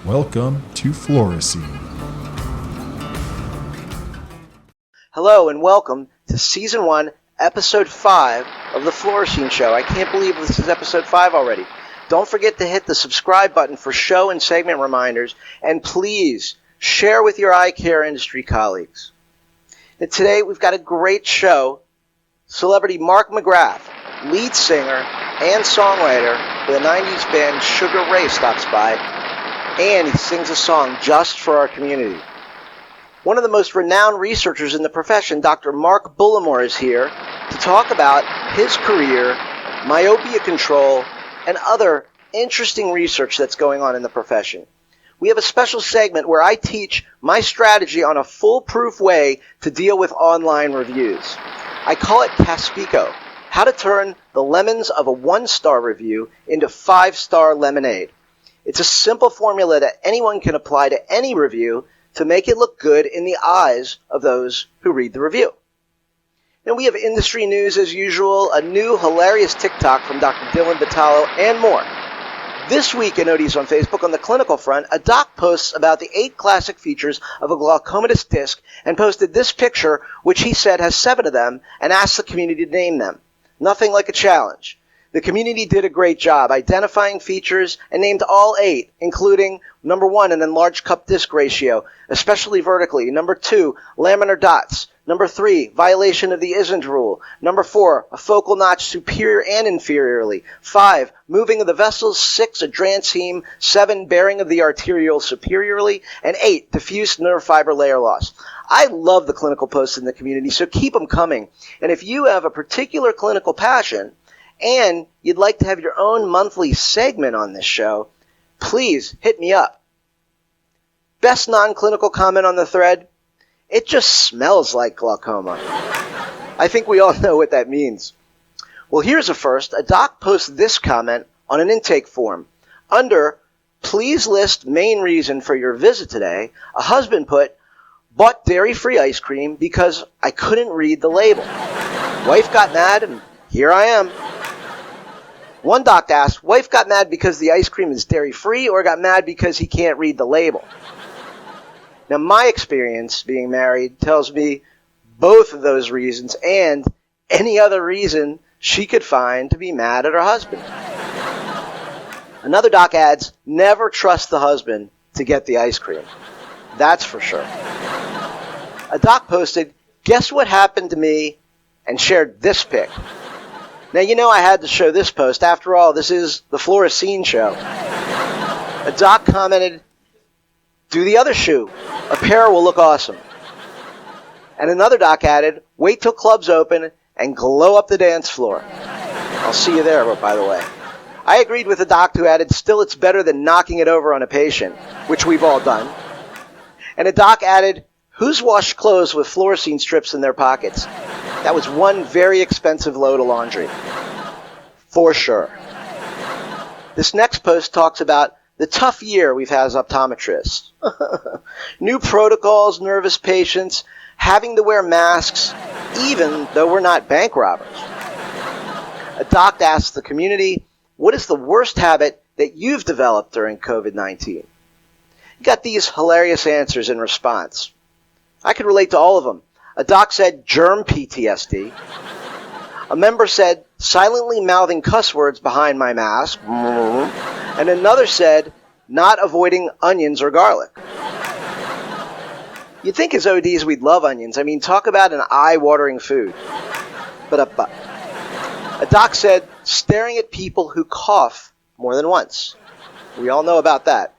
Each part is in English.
Welcome to Fluorescene. Hello and welcome to Season 1, Episode 5 of the Fluorescene Show. I can't believe this is Episode 5 already. Don't forget to hit the subscribe button for show and segment reminders, and please share with your eye care industry colleagues. And today we've got a great show. Celebrity Mark McGrath, lead singer and songwriter for the 90s band Sugar Ray, stops by, and he sings a song just for our community. One of the most renowned researchers in the profession, Dr. Mark Bullimore, is here to talk about his career, myopia control, and other interesting research that's going on in the profession. We have a special segment where I teach my strategy on a foolproof way to deal with online reviews. I call it CASPECO, how to turn the lemons of a 1-star review into 5-star lemonade. It's a simple formula that anyone can apply to any review to make it look good in the eyes of those who read the review. And we have industry news as usual, a new hilarious TikTok from Dr. Dillon, Batalo, and more. This week in ODs on Facebook, on the clinical front, a doc posts about the 8 classic features of a glaucomatous disc and posted this picture, which he said has 7 of them, and asked the community to name them. Nothing like a challenge. The community did a great job identifying features and named all 8, including number 1, an enlarged cup disc ratio, especially vertically. Number 2, laminar dots. Number 3, violation of the isn't rule. Number 4, a focal notch superior and inferiorly. 5, moving of the vessels. 6, a dranceme. 7, bearing of the arteriole superiorly. And 8, diffuse nerve fiber layer loss. I love the clinical posts in the community, so keep them coming. And if you have a particular clinical passion and you'd like to have your own monthly segment on this show, please hit me up. Best non-clinical comment on the thread: it just smells like glaucoma. I think we all know what that means. Well, here's a first. A doc posts this comment on an intake form. Under, please list main reason for your visit today, a husband put, bought dairy-free ice cream because I couldn't read the label. Wife got mad, and here I am. One doc asked, wife got mad because the ice cream is dairy-free or got mad because he can't read the label? Now, my experience being married tells me both of those reasons and any other reason she could find to be mad at her husband. Another doc adds, never trust the husband to get the ice cream. That's for sure. A doc posted, guess what happened to me, and shared this pic. Now, you know I had to show this post. After all, this is the Fluorescene Show. A doc commented, do the other shoe. A pair will look awesome. And another doc added, wait till clubs open and glow up the dance floor. I'll see you there, by the way. I agreed with the doc who added, still it's better than knocking it over on a patient, which we've all done. And a doc added, who's washed clothes with fluorescene strips in their pockets? That was one very expensive load of laundry. For sure. This next post talks about the tough year we've had as optometrists. New protocols, nervous patients, having to wear masks, even though we're not bank robbers. A doc asked the community, what is the worst habit that you've developed during COVID-19? You got these hilarious answers in response. I could relate to all of them. A doc said germ PTSD. A member said silently mouthing cuss words behind my mask. And another said not avoiding onions or garlic. You'd think as ODs we'd love onions. I mean, talk about an eye-watering food. But a doc said staring at people who cough more than once. We all know about that.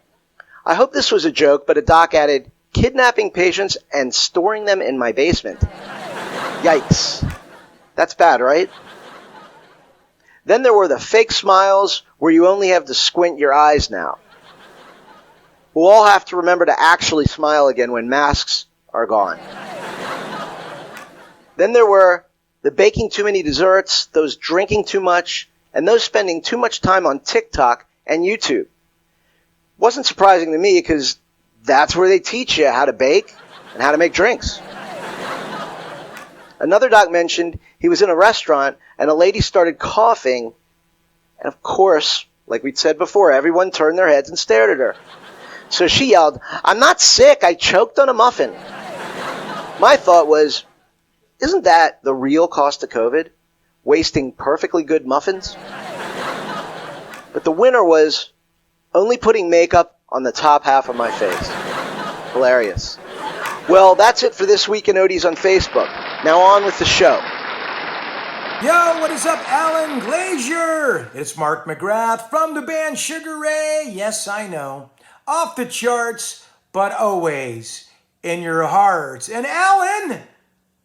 I hope this was a joke, but a doc added, kidnapping patients and storing them in my basement. Yikes. That's bad, right? Then there were the fake smiles where you only have to squint your eyes now. We'll all have to remember to actually smile again when masks are gone. Then there were the baking too many desserts, those drinking too much, and those spending too much time on TikTok and YouTube. Wasn't surprising to me because that's where they teach you how to bake and how to make drinks. Another doc mentioned he was in a restaurant and a lady started coughing, and of course, like we'd said before, everyone turned their heads and stared at her. So she yelled, "I'm not sick, I choked on a muffin." My thought was, isn't that the real cost of COVID? Wasting perfectly good muffins? But the winner was only putting makeup on the top half of my face. Hilarious. Well, that's it for this week in Odie's on Facebook. Now on with the show. Yo, what is up, Alan Glazier? It's Mark McGrath from the band Sugar Ray. Yes, I know. Off the charts, but always in your hearts. And Alan,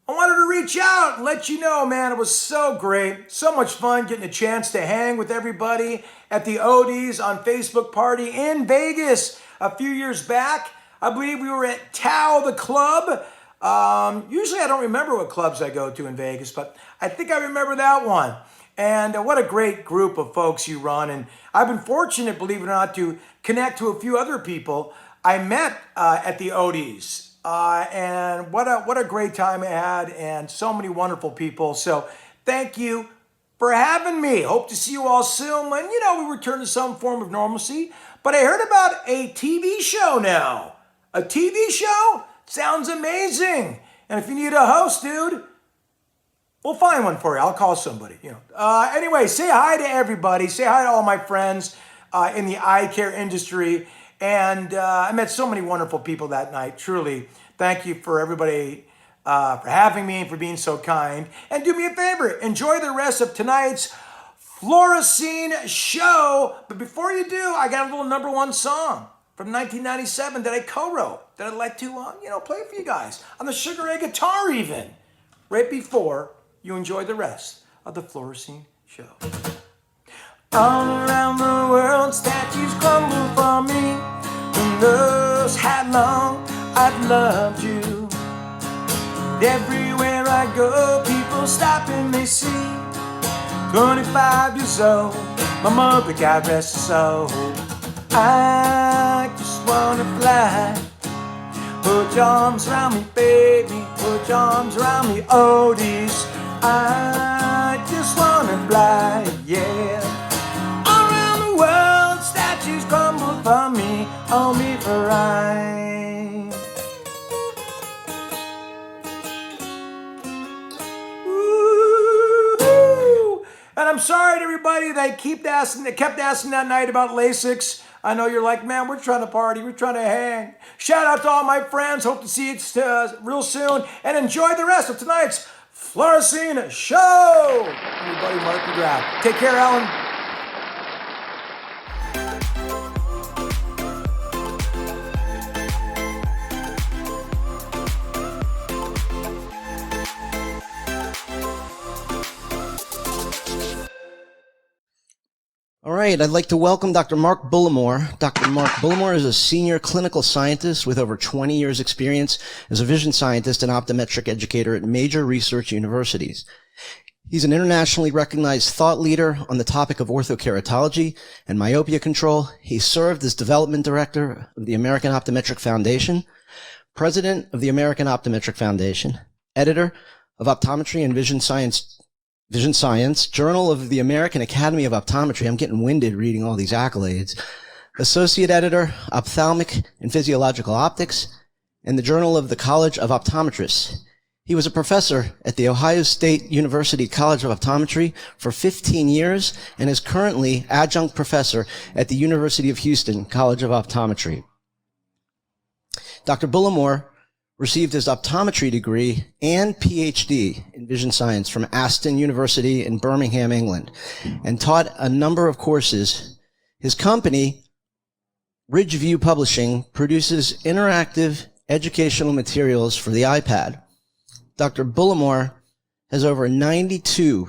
I wanted to reach out and let you know, man, it was so great. So much fun getting a chance to hang with everybody at the Odie's on Facebook party in Vegas a few years back. I believe we were at Tao the Club. Usually I don't remember what clubs I go to in Vegas, but I think I remember that one. And what a great group of folks you run. And I've been fortunate, believe it or not, to connect to a few other people I met at the Odie's. And what a great time I had, and so many wonderful people. So thank you for having me. Hope to see you all soon when, we return to some form of normalcy. But I heard about a TV show now. A TV show? Sounds amazing. And if you need a host, dude, we'll find one for you. I'll call somebody. Anyway, say hi to everybody. Say hi to all my friends in the eye care industry. And I met so many wonderful people that night. Truly, thank you for everybody for having me and for being so kind. And do me a favor, enjoy the rest of tonight's Fluorescene show. But before you do, I got a little number one song from 1997 that I co-wrote that I'd like to, play for you guys on the Sugar Ray guitar even, right before you enjoy the rest of the Fluorescene show. All around the world, statues crumble for me. Who knows how long I've loved you? Everywhere I go, people stop and they see 25 years old, my mother, God rest her soul. I just wanna fly. Put your arms around me, baby. Put your arms around me, Odie's. I just wanna fly, yeah. All around the world, statues crumble for me, hold me for right. Ooh. And I'm sorry to everybody that kept asking that night about Lasix. I know you're like, man, we're trying to party, we're trying to hang. Shout out to all my friends. Hope to see you real soon. And enjoy the rest of tonight's Fluorescene show. Everybody, Mark McGrath. Take care, Alan. All right, I'd like to welcome Dr. Mark Bullimore. Dr. Mark Bullimore is a senior clinical scientist with over 20 years experience as a vision scientist and optometric educator at major research universities. He's an internationally recognized thought leader on the topic of orthokeratology and myopia control. He served as development director of the American Optometric Foundation, president of the American Optometric Foundation, editor of Optometry and Vision Science, Journal of the American Academy of Optometry. I'm getting winded reading all these accolades. Associate editor, Ophthalmic and Physiological Optics, and the Journal of the College of Optometrists. He was a professor at the Ohio State University College of Optometry for 15 years and is currently adjunct professor at the University of Houston College of Optometry. Dr. Bullimore received his optometry degree and PhD in vision science from Aston University in Birmingham, England, and taught a number of courses. His company, Ridgeview Publishing, produces interactive educational materials for the iPad. Dr. Bullimore has over 92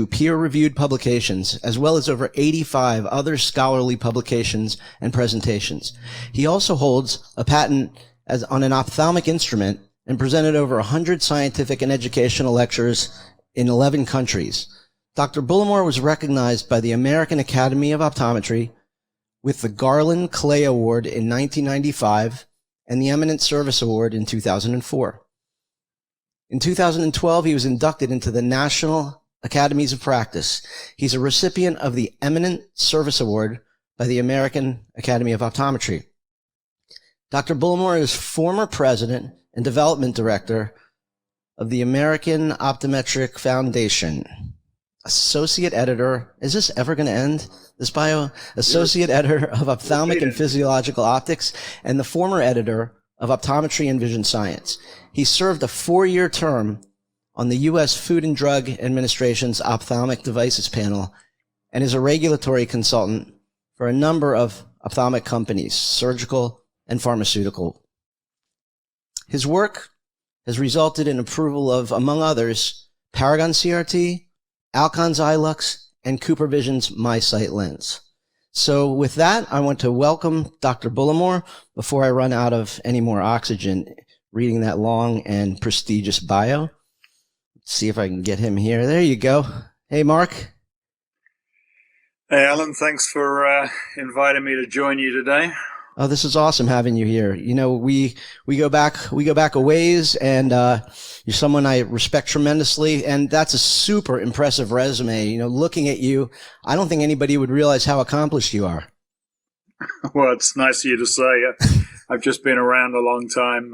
peer-reviewed publications, as well as over 85 other scholarly publications and presentations. He also holds a patent on an ophthalmic instrument and presented over 100 scientific and educational lectures in 11 countries. Dr. Bullimore was recognized by the American Academy of Optometry with the Garland Clay Award in 1995 and the Eminent Service Award in 2004. In 2012, he was inducted into the National Academies of Practice. He's a recipient of the Eminent Service Award by the American Academy of Optometry. Dr. Bullimore is former president and development director of the American Optometric Foundation. Associate editor. Is this ever going to end, this bio? Associate editor of Ophthalmic and Physiological Optics and the former editor of Optometry and Vision Science. He served a 4-year term on the U.S. Food and Drug Administration's Ophthalmic Devices Panel and is a regulatory consultant for a number of ophthalmic companies, surgical and pharmaceutical. His work has resulted in approval of, among others, Paragon CRT, Alcon's iLux, and CooperVision's MiSight lens. So with that, I want to welcome Dr. Bullimore before I run out of any more oxygen reading that long and prestigious bio. Let's see if I can get him here. There you go. Hey, Mark. Hey, Alan. Thanks for inviting me to join you today. Oh, this is awesome having you here. You know, we go back a ways, and you're someone I respect tremendously, and that's a super impressive resume. You know, looking at you, I don't think anybody would realize how accomplished you are. Well, it's nice of you to say. I've just been around a long time.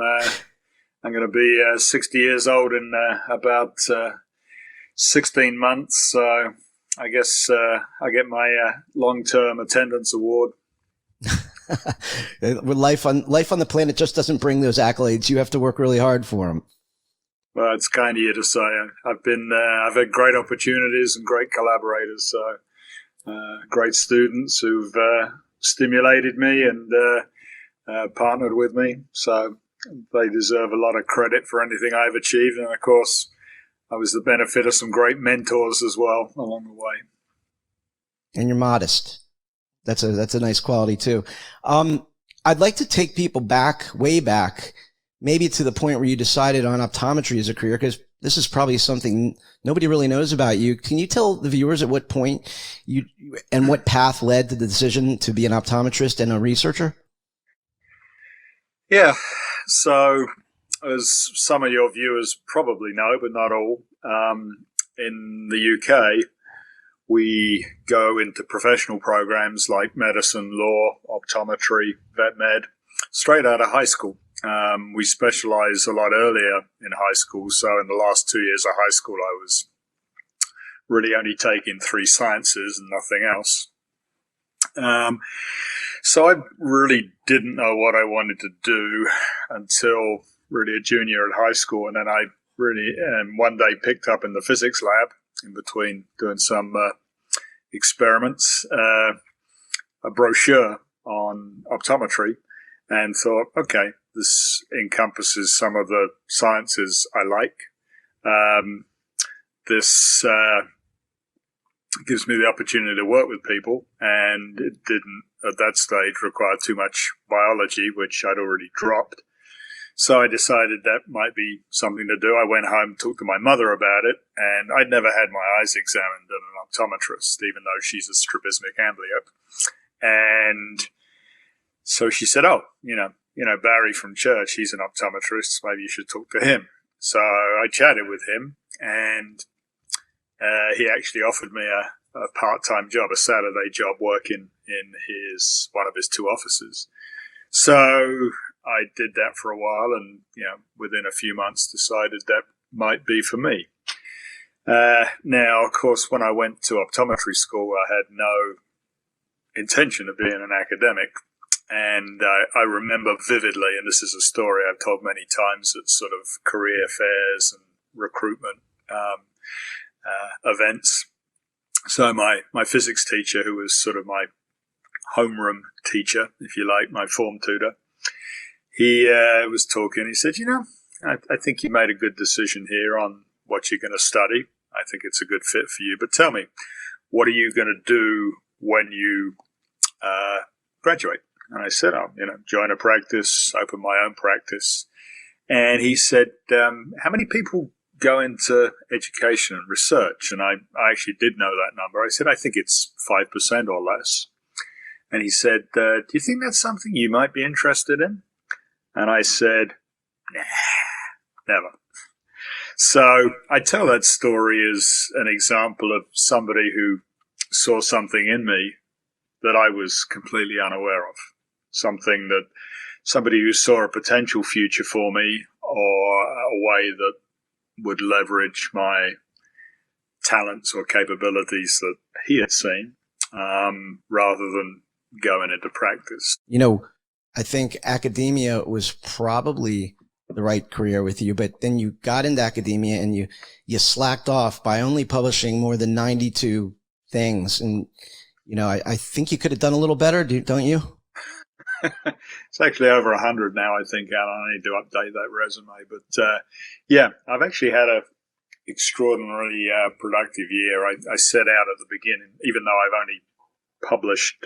I'm going to be 60 years old in about 16 months, so I guess I get my long-term attendance award. Life on the planet just doesn't bring those accolades. You have to work really hard for them. Well, it's kind of you to say. I've had great opportunities and great collaborators, so great students who've stimulated me and partnered with me. So they deserve a lot of credit for anything I've achieved. And of course, I was the benefit of some great mentors as well along the way. And you're modest. That's a nice quality too. I'd like to take people back, way back, maybe to the point where you decided on optometry as a career, because this is probably something nobody really knows about you. Can you tell the viewers at what point you and what path led to the decision to be an optometrist and a researcher? Yeah. So, as some of your viewers probably know, but not all, in the UK, we go into professional programs like medicine, law, optometry, vet med, straight out of high school. We specialize a lot earlier in high school. So in the last 2 years of high school, I was really only taking 3 sciences and nothing else. So I really didn't know what I wanted to do until really a junior at high school. And then I really one day picked up in the physics lab, in between doing some experiments, a brochure on optometry, and thought, okay, this encompasses some of the sciences I like. This gives me the opportunity to work with people, and it didn't, at that stage, require too much biology, which I'd already dropped. So I decided that might be something to do. I went home, talked to my mother about it, and I'd never had my eyes examined at an optometrist, even though she's a strabismic amblyop. And so she said, oh, you know, Barry from church, he's an optometrist. Maybe you should talk to him. So I chatted with him, and he actually offered me a part-time job, a Saturday job working in one of his 2 offices. So I did that for a while, and within a few months decided that might be for me. Now, of course, when I went to optometry school, I had no intention of being an academic, and I remember vividly, and this is a story I've told many times at sort of career fairs and recruitment events. So my physics teacher, who was sort of my homeroom teacher, if you like, my form tutor, he was talking. He said, I think you made a good decision here on what you're going to study. I think it's a good fit for you. But tell me, what are you going to do when you graduate? And I said, I'll join a practice, open my own practice. And he said, how many people go into education and research? And I actually did know that number. I said, I think it's 5% or less. And he said, do you think that's something you might be interested in? And I said, nah, never. So I tell that story as an example of somebody who saw something in me that I was completely unaware of, something that somebody who saw a potential future for me or a way that would leverage my talents or capabilities that he had seen, rather than going into practice. I think academia was probably the right career with you, but then you got into academia and you slacked off by only publishing more than 92 things. And, I think you could have done a little better, don't you? It's actually over 100 now, I think, Alan. I need to update that resume. But, yeah, I've actually had a extraordinarily productive year. I set out at the beginning, even though I've only published,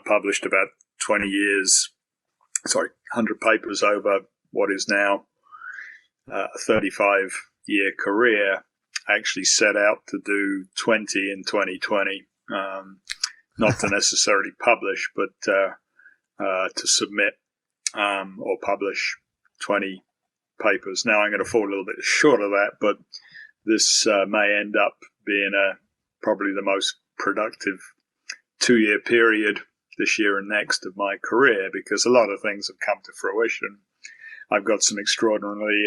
published about 100 papers over what is now a 35-year career. I actually set out to do 20 in 2020, not to necessarily publish, but to submit or publish 20 papers. Now I'm going to fall a little bit short of that, but this may end up being probably the most productive 2-year period this year and next of my career, because a lot of things have come to fruition. I've got some extraordinarily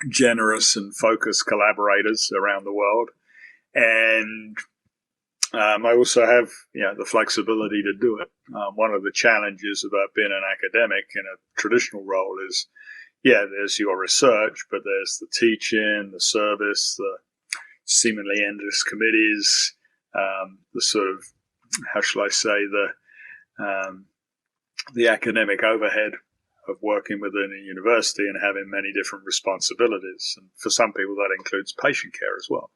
generous and focused collaborators around the world, and I also have the flexibility to do it. One of the challenges about being an academic in a traditional role is, there's your research, but there's the teaching, the service, the seemingly endless committees, the sort of, how shall I say, the academic overhead of working within a university and having many different responsibilities. And for some people, that includes patient care as well.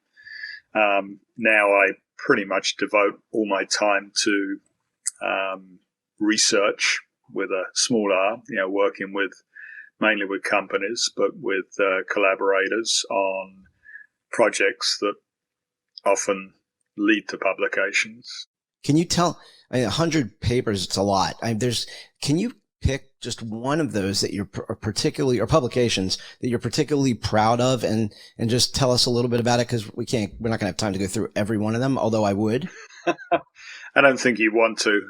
Now I pretty much devote all my time to research with a small r, working mainly with companies, but with collaborators on projects that often lead to publications. Can you tell, 100 papers, it's a lot. Can you pick just one of those that you're particularly, or publications that you're particularly proud of, and just tell us a little bit about it? Because we're not going to have time to go through every one of them, although I would. I don't think you want to.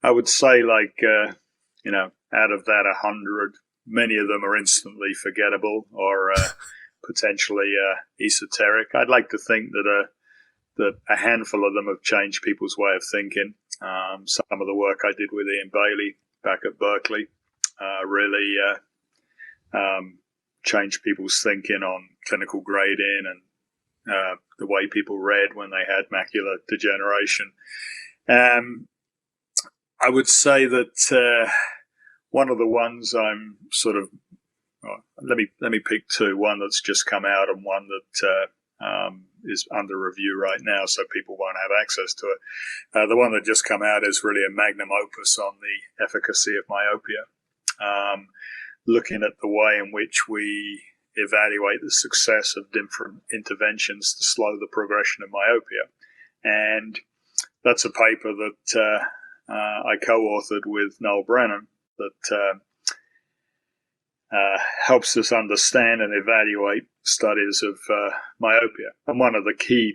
I would say out of that 100, many of them are instantly forgettable or potentially esoteric. I'd like to think that a handful of them have changed people's way of thinking. Some of the work I did with Ian Bailey back at Berkeley really changed people's thinking on clinical grading and the way people read when they had macular degeneration. I would say that one of the ones I'm sort of, let me pick two. One that's just come out and one that is under review right now, so people won't have access to it. The one that just come out is really a magnum opus on the efficacy of myopia, looking at the way in which we evaluate the success of different interventions to slow the progression of myopia. And that's a paper that I co-authored with Noel Brennan that helps us understand and evaluate studies of myopia. And one of the key,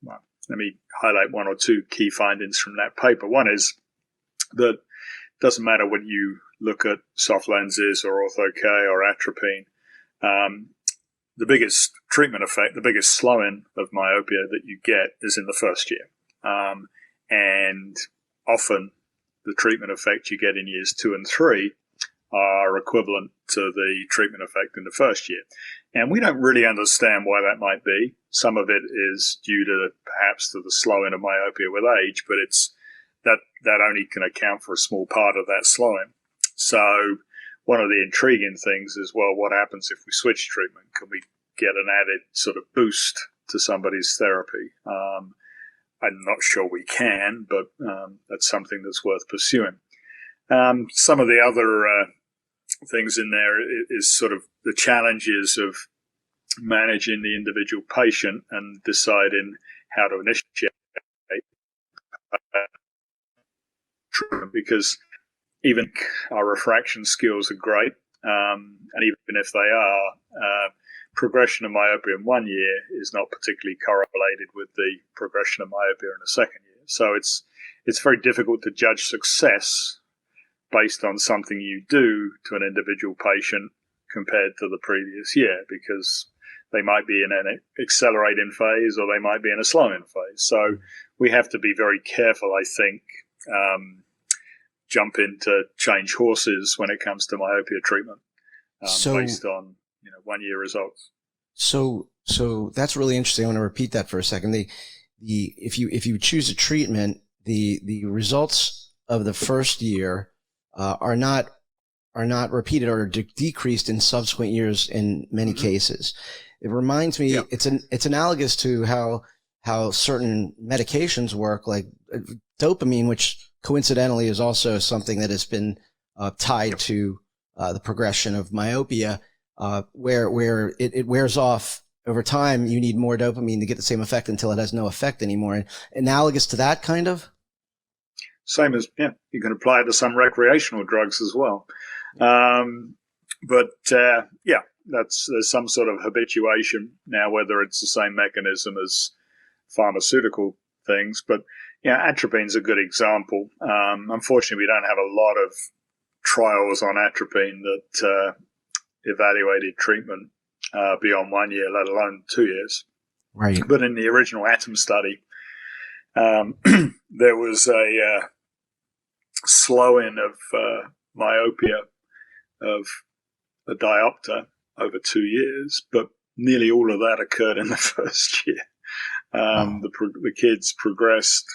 let me highlight one or two key findings from that paper. One is that it doesn't matter whether you look at soft lenses or ortho-K or atropine, the biggest treatment effect, the biggest slowing of myopia that you get is in the first year. And often the treatment effect you get in years 2 and 3 are equivalent to the treatment effect in the first year. And we don't really understand why that might be. Some of it is due to perhaps to the slowing of myopia with age, but it's that only can account for a small part of that slowing. So one of the intriguing things is, well, what happens if we switch treatment? Can we get an added sort of boost to somebody's therapy? I'm not sure we can, but that's something that's worth pursuing. Some of the other things in there is sort of the challenges of managing the individual patient and deciding how to initiate treatment, because even our refraction skills are great, and even if they are, progression of myopia in 1 year is not particularly correlated with the progression of myopia in the second year. So it's it's very difficult to judge success based on something you do to an individual patient compared to the previous year, because they might be in an accelerating phase or they might be in a slowing phase. So we have to be very careful, I think, jumping to change horses when it comes to myopia treatment based on 1 year results. So that's really interesting. I want to repeat that for a second. If you choose a treatment, the results of the first year are not repeated or decreased in subsequent years in many cases. It reminds me, it's analogous to how certain medications work, like dopamine, which coincidentally is also something that has been tied to the progression of myopia, where it wears off over time. You need more dopamine to get the same effect until it has no effect anymore. And analogous to that kind of? Same as, you can apply it to some recreational drugs as well. There's some sort of habituation now, whether it's the same mechanism as pharmaceutical things. But atropine's a good example. Unfortunately, we don't have a lot of trials on atropine that evaluated treatment beyond 1 year, let alone 2 years. Right. But in the original ATOM study, there was a slowing of myopia of a diopter over 2 years, but nearly all of that occurred in the first year. The kids progressed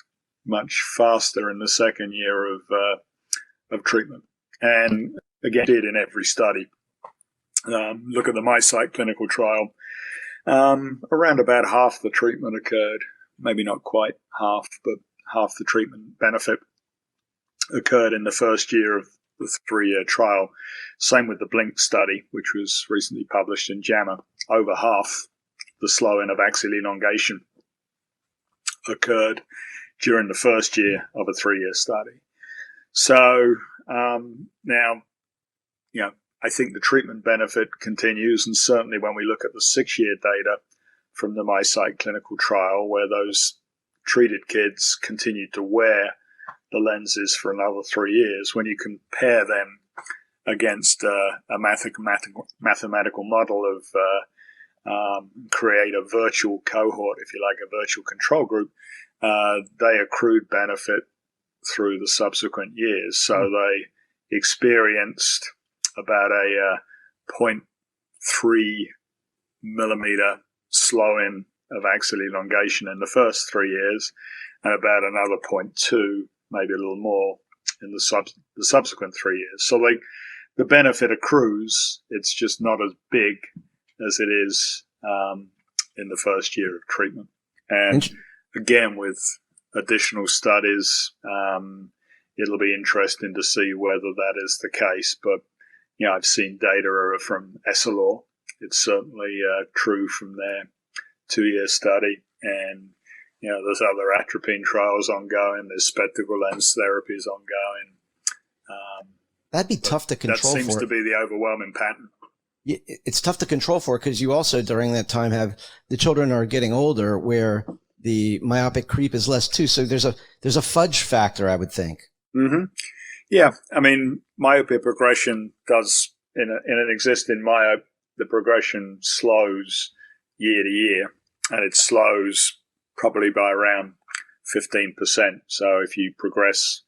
much faster in the second year of treatment, and again, did in every study. Look at the MySight clinical trial. Around about half the treatment occurred, maybe not quite half, but half the treatment benefit occurred in the first year of the 3-year trial. Same with the Blink study, which was recently published in JAMA. Over half the slowing of axial elongation occurred during the first year of a 3-year study. So now, I think the treatment benefit continues, and certainly when we look at the 6-year data from the MySight clinical trial, where those treated kids continued to wear the lenses for another 3 years, when you compare them against a mathematical model of create a virtual cohort, if you like, a virtual control group, they accrued benefit through the subsequent years. So they experienced about a 0.3 millimeter slowing of axial elongation in the first 3 years, and about another 0.2, maybe a little more, in the subsequent 3 years. So the benefit accrues. It's just not as big as it is in the first year of treatment. And again, with additional studies, it'll be interesting to see whether that is the case. But I've seen data from Essilor. It's certainly true from their 2-year study, and there's other atropine trials ongoing. There's spectacle lens therapies ongoing. That'd be tough to control. That seems to be the overwhelming pattern. It's tough to control for, because you also during that time have the children are getting older, where the myopic creep is less too. So there's a fudge factor, I would think. Mm-hmm. Yeah, I mean, myopia progression does in an existing myope, the progression slows year to year, and it slows probably by around 15%. So if you progress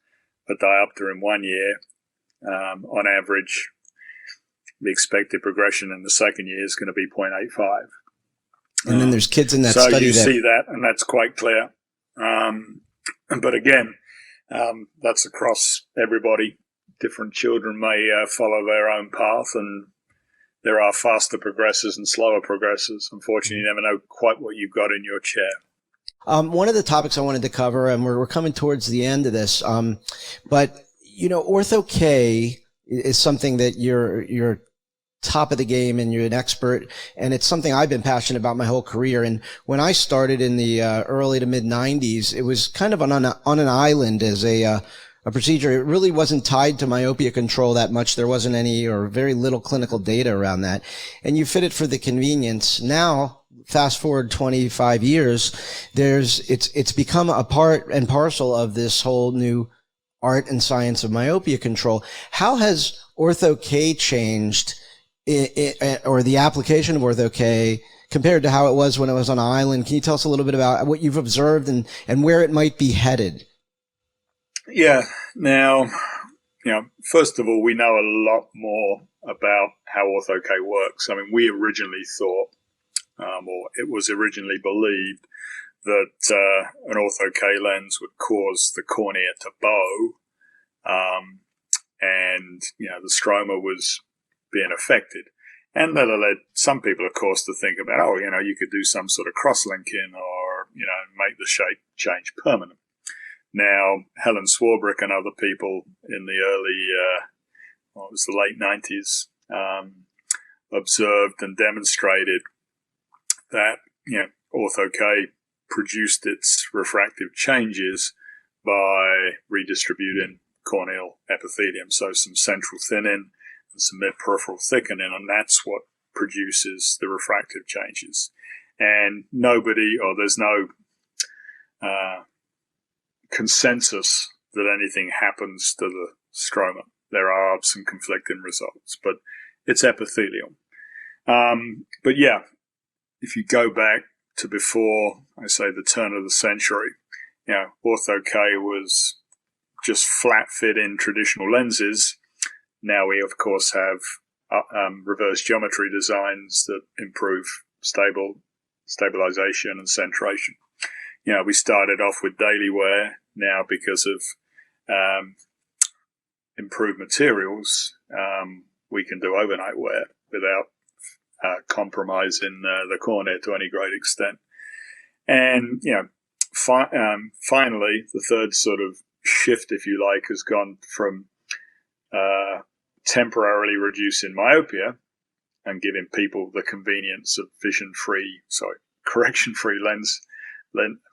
a diopter in 1 year, on average, the expected progression in the second year is going to be 0.85. And then there's kids in that so study. So you see that, and that's quite clear. But again, that's across everybody. Different children may follow their own path, and there are faster progressors and slower progressors. Unfortunately, you never know quite what you've got in your chair. One of the topics I wanted to cover, and we're coming towards the end of this, but Ortho K is something that you're top of the game and you're an expert, and it's something I've been passionate about my whole career. And when I started in the early to mid 90s, it was kind of on an island as a procedure. It really wasn't tied to myopia control that much. There wasn't any or very little clinical data around that, and you fit it for the convenience. Now, fast forward 25 years, it's become a part and parcel of this whole new art and science of myopia control. How has Ortho-K changed, or the application of Ortho-K compared to how it was when it was on an island? Can you tell us a little bit about what you've observed and where it might be headed? Yeah. Now, first of all, we know a lot more about how Ortho-K works. I mean, we originally thought, or it was originally believed, that an Ortho-K lens would cause the cornea to bow, and the stroma was being affected. And that led some people, of course, to think about, you could do some sort of cross-linking or, make the shape change permanent. Now, Helen Swarbrick and other people in the early, the late 90s, observed and demonstrated that, Ortho-K produced its refractive changes by redistributing corneal epithelium. So some central thinning and some mid-peripheral thickening, and that's what produces the refractive changes. And there's no consensus that anything happens to the stroma. There are some conflicting results, but it's epithelial. But yeah, if you go back to before, I say, the turn of the century, Ortho-K was just flat-fit-in traditional lenses. Now we, of course, have reverse geometry designs that improve stabilization and centration. We started off with daily wear. Now, because of improved materials, we can do overnight wear without compromising the cornea to any great extent. And, finally, the third sort of shift, if you like, has gone from temporarily reducing myopia and giving people the convenience of correction-free lens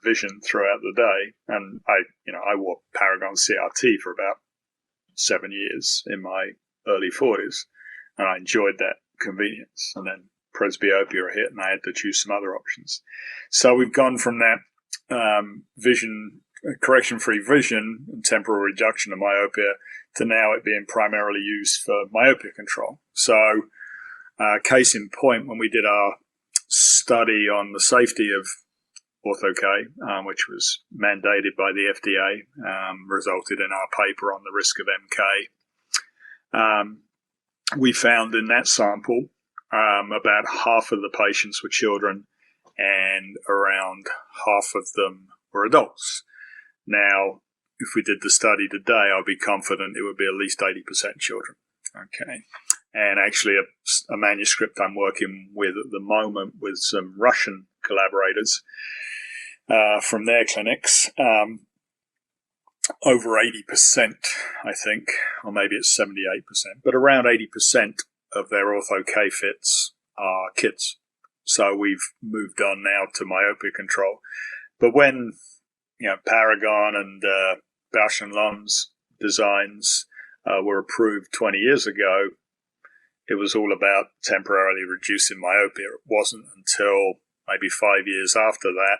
vision throughout the day. And I wore Paragon CRT for about 7 years in my early 40s, and I enjoyed that convenience. And then presbyopia hit, and I had to choose some other options. So we've gone from that correction-free vision and temporal reduction of myopia to now it being primarily used for myopia control. So, case in point, when we did our study on the safety of Ortho-K, which was mandated by the FDA, resulted in our paper on the risk of MK. We found in that sample about half of the patients were children and around half of them were adults. Now, if we did the study today, I'd be confident it would be at least 80% children. Okay. And actually a manuscript I'm working with at the moment with some Russian collaborators from their clinics, over 80%, I think, or maybe it's 78%, but around 80% of their Ortho-K fits are kids. So we've moved on now to myopia control. But when, Paragon and Bausch & Lomb's designs were approved 20 years ago, it was all about temporarily reducing myopia. It wasn't until maybe 5 years after that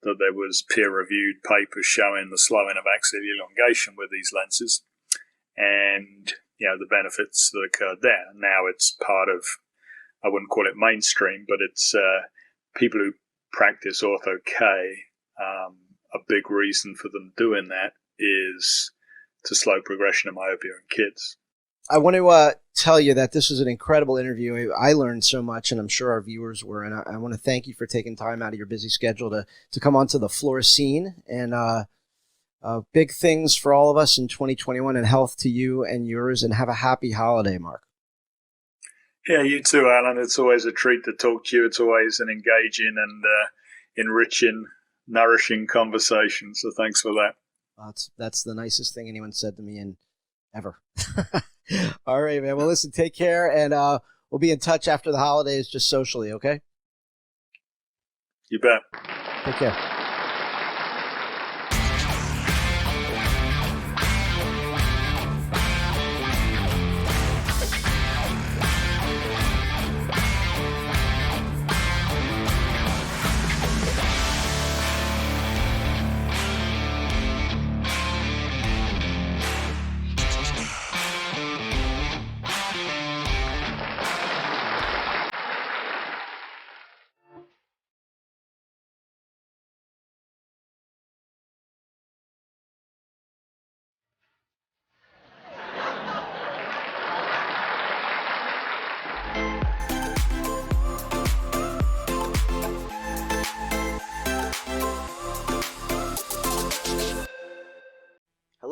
there was peer-reviewed papers showing the slowing of axial elongation with these lenses and, the benefits that occurred there. Now it's part of, I wouldn't call it mainstream, but it's people who practice Ortho-K, a big reason for them doing that is to slow progression of myopia in kids. I want to tell you that this was an incredible interview. I learned so much, and I'm sure our viewers were. And I want to thank you for taking time out of your busy schedule to come onto the Fluorescene. And big things for all of us in 2021, and health to you and yours. And have a happy holiday, Mark. Yeah, you too, Alan. It's always a treat to talk to you. It's always an engaging and enriching, nourishing conversation. So thanks for that. That's the nicest thing anyone said to me in ever. All right, man. Well, listen, take care, and we'll be in touch after the holidays, just socially, okay? You bet. Take care.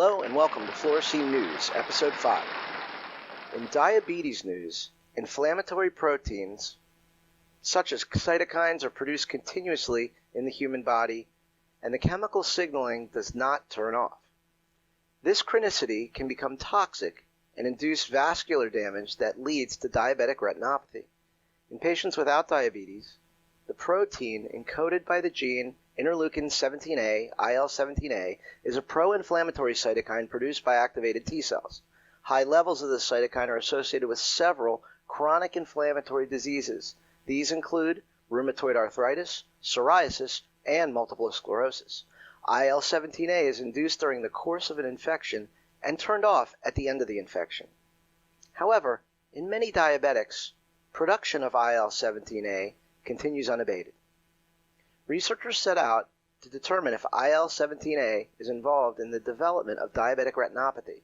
Hello and welcome to Fluorescene News, Episode 5. In diabetes news, inflammatory proteins such as cytokines are produced continuously in the human body, and the chemical signaling does not turn off. This chronicity can become toxic and induce vascular damage that leads to diabetic retinopathy. In patients without diabetes, the protein encoded by the gene interleukin-17A, IL-17A, is a pro-inflammatory cytokine produced by activated T cells. High levels of this cytokine are associated with several chronic inflammatory diseases. These include rheumatoid arthritis, psoriasis, and multiple sclerosis. IL-17A is induced during the course of an infection and turned off at the end of the infection. However, in many diabetics, production of IL-17A continues unabated. Researchers set out to determine if IL-17A is involved in the development of diabetic retinopathy.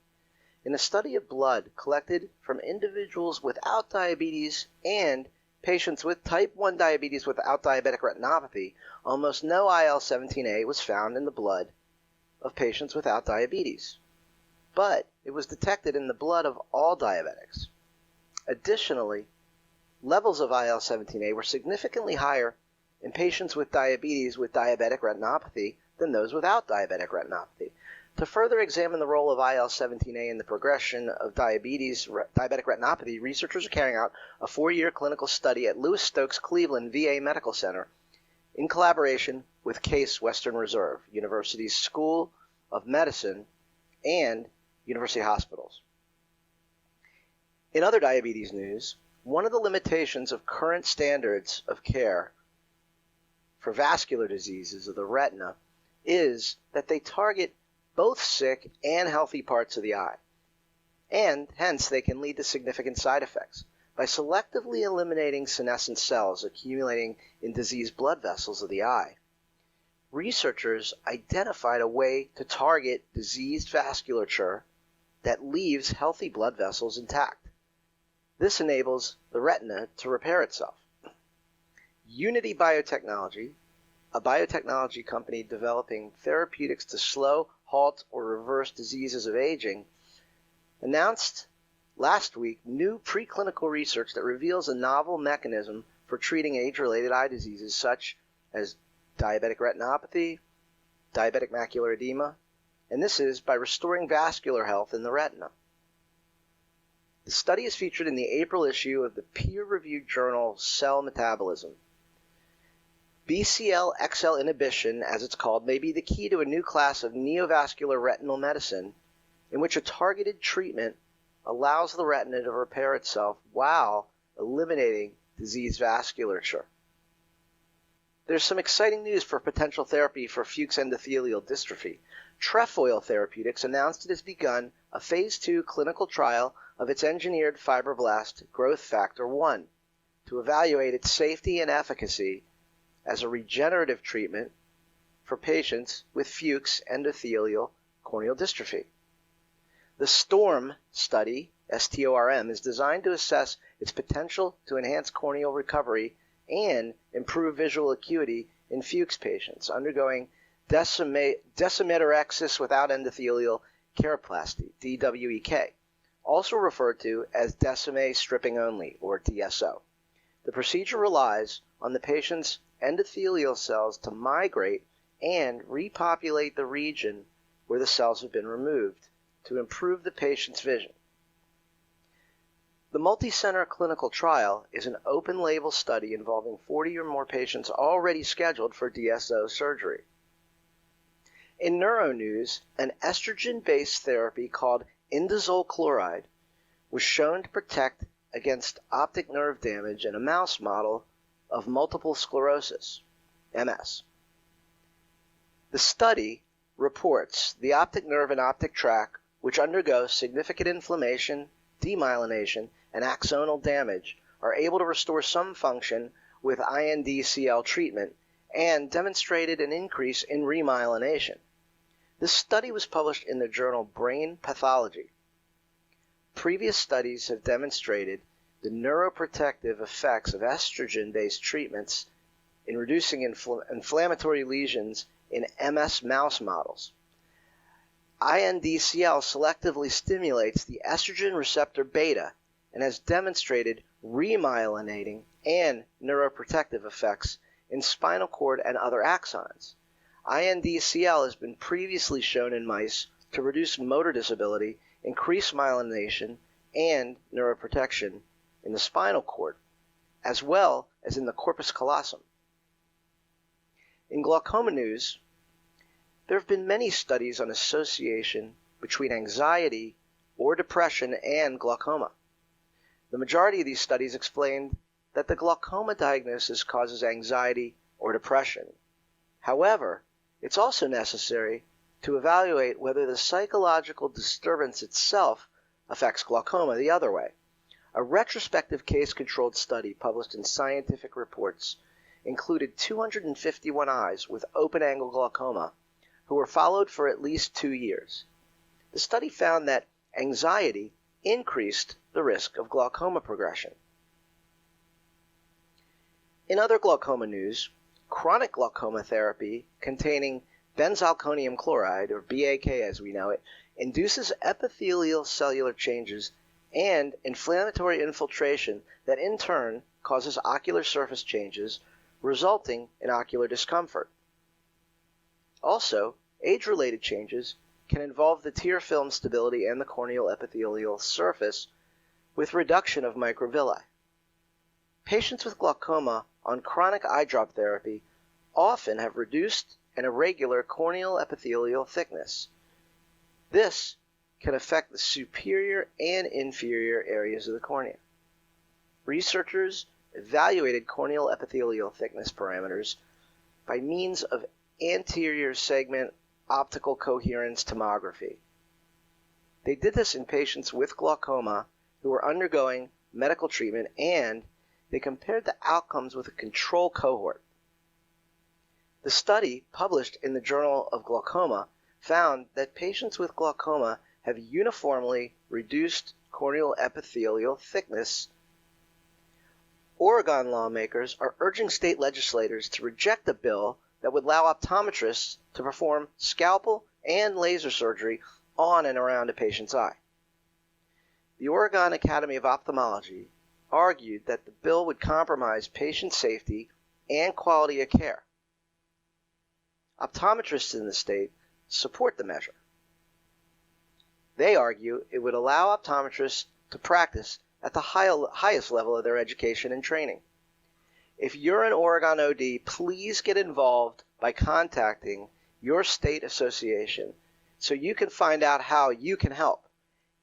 In a study of blood collected from individuals without diabetes and patients with type 1 diabetes without diabetic retinopathy, almost no IL-17A was found in the blood of patients without diabetes. But it was detected in the blood of all diabetics. Additionally, levels of IL-17A were significantly higher in patients with diabetes with diabetic retinopathy than those without diabetic retinopathy. To further examine the role of IL-17A in the progression of diabetic retinopathy, researchers are carrying out a 4-year clinical study at Louis Stokes Cleveland VA Medical Center in collaboration with Case Western Reserve, University's School of Medicine, and University Hospitals. In other diabetes news, one of the limitations of current standards of care for vascular diseases of the retina is that they target both sick and healthy parts of the eye, and hence they can lead to significant side effects. By selectively eliminating senescent cells accumulating in diseased blood vessels of the eye, researchers identified a way to target diseased vasculature that leaves healthy blood vessels intact. This enables the retina to repair itself. Unity Biotechnology, a biotechnology company developing therapeutics to slow, halt, or reverse diseases of aging, announced last week new preclinical research that reveals a novel mechanism for treating age-related eye diseases such as diabetic retinopathy, diabetic macular edema, and this is by restoring vascular health in the retina. The study is featured in the April issue of the peer-reviewed journal Cell Metabolism. Bcl-xL inhibition, as it's called, may be the key to a new class of neovascular retinal medicine in which a targeted treatment allows the retina to repair itself while eliminating diseased vasculature. There's some exciting news for potential therapy for Fuchs endothelial dystrophy. TREfoil Therapeutics announced it has begun a Phase 2 clinical trial of its engineered fibroblast growth factor 1 to evaluate its safety and efficacy as a regenerative treatment for patients with Fuchs endothelial corneal dystrophy. The STORM study, STORM, is designed to assess its potential to enhance corneal recovery and improve visual acuity in Fuchs patients undergoing decimetorexis without endothelial keratoplasty, DWEK, also referred to as decime stripping only, or DSO. The procedure relies on the patient's endothelial cells to migrate and repopulate the region where the cells have been removed to improve the patient's vision. The multi-center clinical trial is an open-label study involving 40 or more patients already scheduled for DSO surgery. In Neuro news, an estrogen-based therapy called indazole chloride was shown to protect against optic nerve damage in a mouse model of multiple sclerosis, MS. The study reports the optic nerve and optic tract, which undergo significant inflammation, demyelination, and axonal damage, are able to restore some function with INDCL treatment and demonstrated an increase in remyelination. This study was published in the journal Brain Pathology. Previous studies have demonstrated the neuroprotective effects of estrogen-based treatments in reducing inflammatory lesions in MS mouse models. INDCL selectively stimulates the estrogen receptor beta and has demonstrated remyelinating and neuroprotective effects in spinal cord and other axons. INDCL has been previously shown in mice to reduce motor disability, increase myelination, and neuroprotection in the spinal cord, as well as in the corpus callosum. In glaucoma news, there have been many studies on association between anxiety or depression and glaucoma. The majority of these studies explained that the glaucoma diagnosis causes anxiety or depression. However, it's also necessary to evaluate whether the psychological disturbance itself affects glaucoma the other way. A retrospective case-controlled study published in Scientific Reports included 251 eyes with open-angle glaucoma who were followed for at least 2 years. The study found that anxiety increased the risk of glaucoma progression. In other glaucoma news, chronic glaucoma therapy containing benzalkonium chloride, or BAK as we know it, induces epithelial cellular changes and inflammatory infiltration that in turn causes ocular surface changes, resulting in ocular discomfort. Also, age-related changes can involve the tear film stability and the corneal epithelial surface with reduction of microvilli. Patients with glaucoma on chronic eye drop therapy often have reduced and irregular corneal epithelial thickness. This can affect the superior and inferior areas of the cornea. Researchers evaluated corneal epithelial thickness parameters by means of anterior segment optical coherence tomography. They did this in patients with glaucoma who were undergoing medical treatment, and they compared the outcomes with a control cohort. The study, published in the Journal of Glaucoma, found that patients with glaucoma have uniformly reduced corneal epithelial thickness. Oregon lawmakers are urging state legislators to reject a bill that would allow optometrists to perform scalpel and laser surgery on and around a patient's eye. The Oregon Academy of Ophthalmology argued that the bill would compromise patient safety and quality of care. Optometrists in the state support the measure. They argue it would allow optometrists to practice at the highest level of their education and training. If you're an Oregon OD, please get involved by contacting your state association so you can find out how you can help.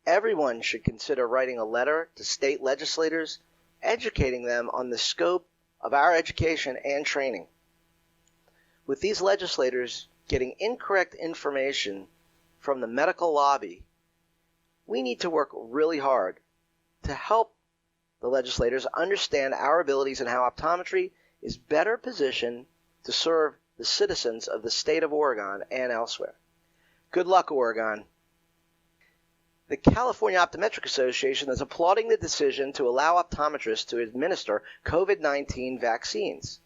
Everyone should consider writing a letter to state legislators, educating them on the scope of our education and training. With these legislators getting incorrect information from the medical lobby, we need to work really hard to help the legislators understand our abilities and how optometry is better positioned to serve the citizens of the state of Oregon and elsewhere. Good luck, Oregon. The California Optometric Association is applauding the decision to allow optometrists to administer COVID-19 vaccines.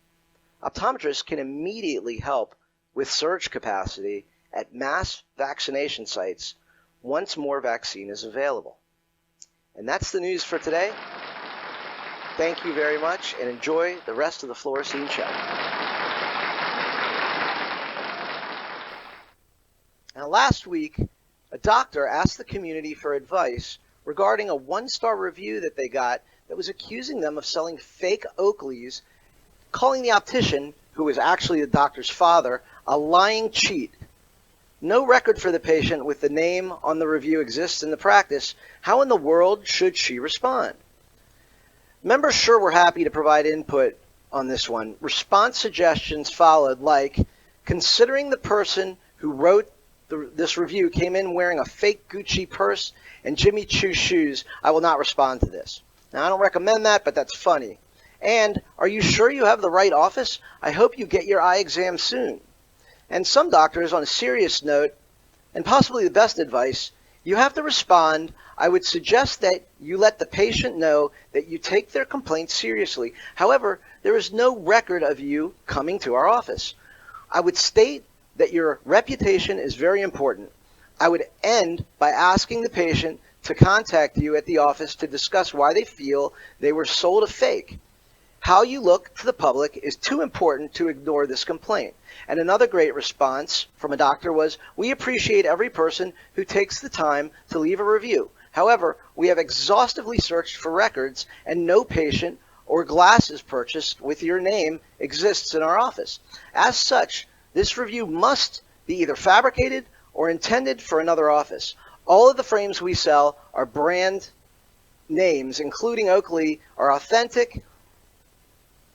Optometrists can immediately help with surge capacity at mass vaccination sites once more vaccine is available. And that's the news for today. Thank you very much, and enjoy the rest of the Fluorescene show. Now, last week, a doctor asked the community for advice regarding a 1-star review that they got that was accusing them of selling fake Oakleys, calling the optician, who was actually the doctor's father, a lying cheat. No record for the patient with the name on the review exists in the practice. How in the world should she respond? Members sure were happy to provide input on this one. Response suggestions followed, like, considering the person who wrote this review came in wearing a fake Gucci purse and Jimmy Choo shoes, I will not respond to this. Now, I don't recommend that, but that's funny. And, are you sure you have the right office? I hope you get your eye exam soon. And some doctors, on a serious note, and possibly the best advice, you have to respond, I would suggest that you let the patient know that you take their complaint seriously. However, there is no record of you coming to our office. I would state that your reputation is very important. I would end by asking the patient to contact you at the office to discuss why they feel they were sold a fake. How you look to the public is too important to ignore this complaint. And another great response from a doctor was, we appreciate every person who takes the time to leave a review. However, we have exhaustively searched for records and no patient or glasses purchased with your name exists in our office. As such, this review must be either fabricated or intended for another office. All of the frames we sell are brand names, including Oakley, are authentic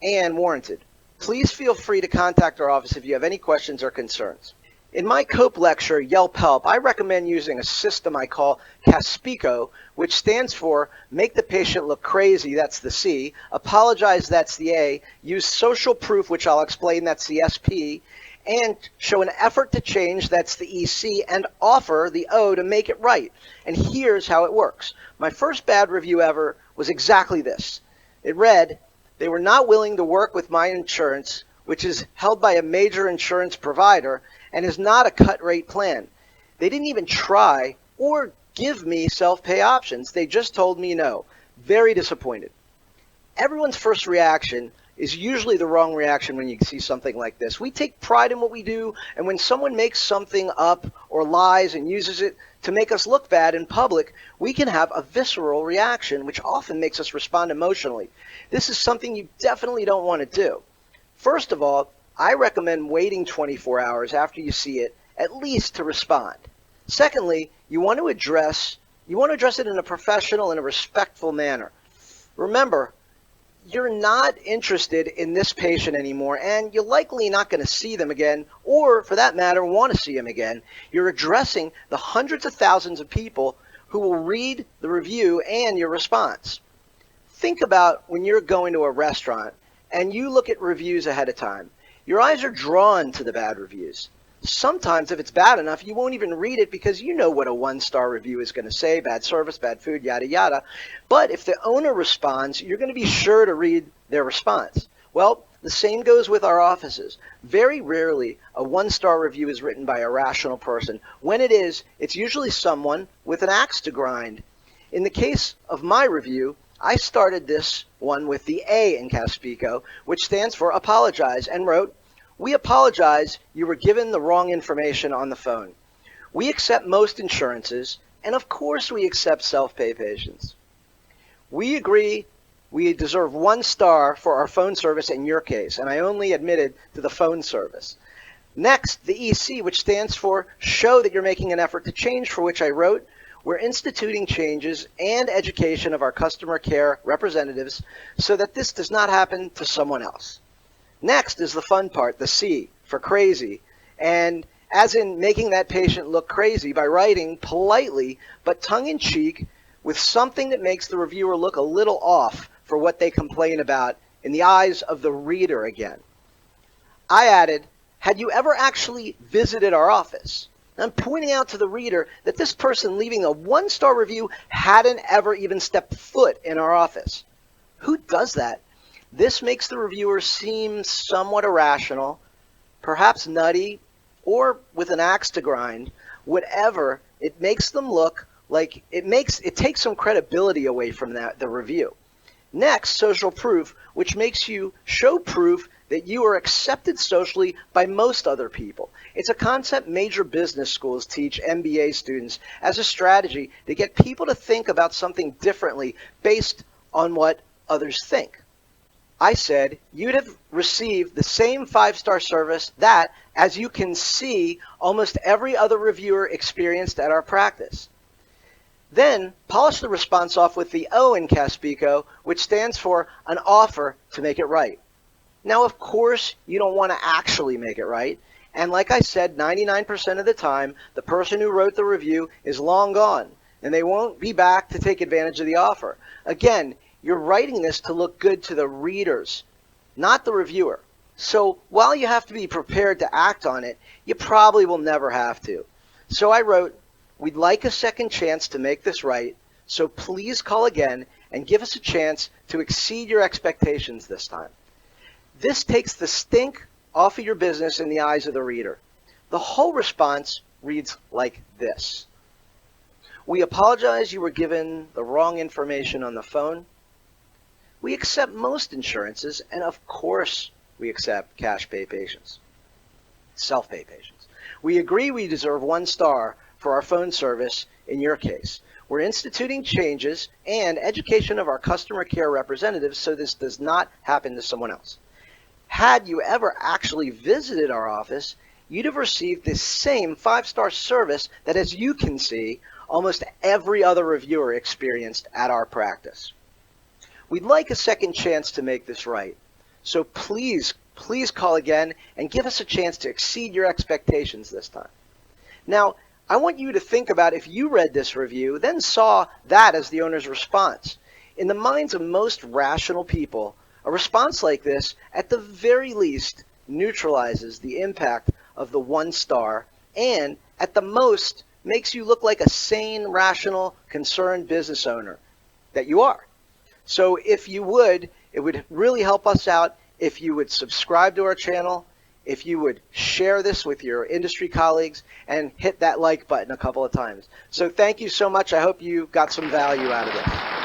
and warranted. Please feel free to contact our office if you have any questions or concerns. In my COPE lecture, Yelp Help, I recommend using a system I call CASPECO, which stands for Make the Patient Look Crazy, that's the C, Apologize, that's the A, Use Social Proof, which I'll explain, that's the SP, and Show an Effort to Change, that's the EC, and Offer, the O, to make it right. And here's how it works. My first bad review ever was exactly this. It read, they were not willing to work with my insurance, which is held by a major insurance provider, and is not a cut rate plan. They didn't even try or give me self-pay options. They just told me no. Very disappointed. Everyone's first reaction is usually the wrong reaction when you see something like this. We take pride in what we do, and when someone makes something up or lies and uses it to make us look bad in public, we can have a visceral reaction, which often makes us respond emotionally. This is something you definitely don't want to do. First of all, I recommend waiting 24 hours after you see it, at least to respond. Secondly, you want to address it in a professional and a respectful manner. Remember, you're not interested in this patient anymore, and you're likely not going to see them again, or for that matter, want to see them again. You're addressing the hundreds of thousands of people who will read the review and your response. Think about when you're going to a restaurant and you look at reviews ahead of time. Your eyes are drawn to the bad reviews. Sometimes if it's bad enough, you won't even read it because you know what a one-star review is going to say, bad service, bad food, yada, yada. But if the owner responds, you're going to be sure to read their response. Well, the same goes with our offices. Very rarely a one-star review is written by a rational person. When it is, it's usually someone with an axe to grind. In the case of my review, I started this one with the A in CASPECO, which stands for apologize, and wrote, we apologize you were given the wrong information on the phone. We accept most insurances, and of course we accept self-pay patients. We agree we deserve 1 star for our phone service in your case, and I only admitted to the phone service. Next, the EC, which stands for show that you're making an effort to change, for which I wrote, we're instituting changes and education of our customer care representatives so that this does not happen to someone else. Next is the fun part, the C, for crazy, and as in making that patient look crazy by writing politely but tongue-in-cheek with something that makes the reviewer look a little off for what they complain about in the eyes of the reader again. I added, had you ever actually visited our office? I'm pointing out to the reader that this person leaving a 1-star review hadn't ever even stepped foot in our office. Who does that? This makes the reviewer seem somewhat irrational, perhaps nutty, or with an axe to grind. Whatever, it makes them look like it takes some credibility away from the review. Next, social proof, which makes you show proof that you are accepted socially by most other people. It's a concept major business schools teach MBA students as a strategy to get people to think about something differently based on what others think. I said you'd have received the same 5-star service that, as you can see, almost every other reviewer experienced at our practice. Then polish the response off with the O in CASPECO, which stands for an offer to make it right. Now, of course, you don't want to actually make it right. And like I said, 99% of the time, the person who wrote the review is long gone, and they won't be back to take advantage of the offer. Again, you're writing this to look good to the readers, not the reviewer. So while you have to be prepared to act on it, you probably will never have to. So I wrote, we'd like a second chance to make this right, so please call again and give us a chance to exceed your expectations this time. This takes the stink off of your business in the eyes of the reader. The whole response reads like this. We apologize you were given the wrong information on the phone. We accept most insurances, and of course we accept cash pay patients, self-pay patients. We agree we deserve 1 star for our phone service in your case. We're instituting changes and education of our customer care representatives so this does not happen to someone else. Had you ever actually visited our office, you'd have received this same 5-star service that, as you can see, almost every other reviewer experienced at our practice. We'd like a second chance to make this right. So please call again and give us a chance to exceed your expectations this time. Now, I want you to think about if you read this review, then saw that as the owner's response. In the minds of most rational people, a response like this, at the very least, neutralizes the impact of the 1 star and, at the most, makes you look like a sane, rational, concerned business owner that you are. So if you would, it would really help us out if you would subscribe to our channel, if you would share this with your industry colleagues, and hit that like button a couple of times. So thank you so much. I hope you got some value out of this.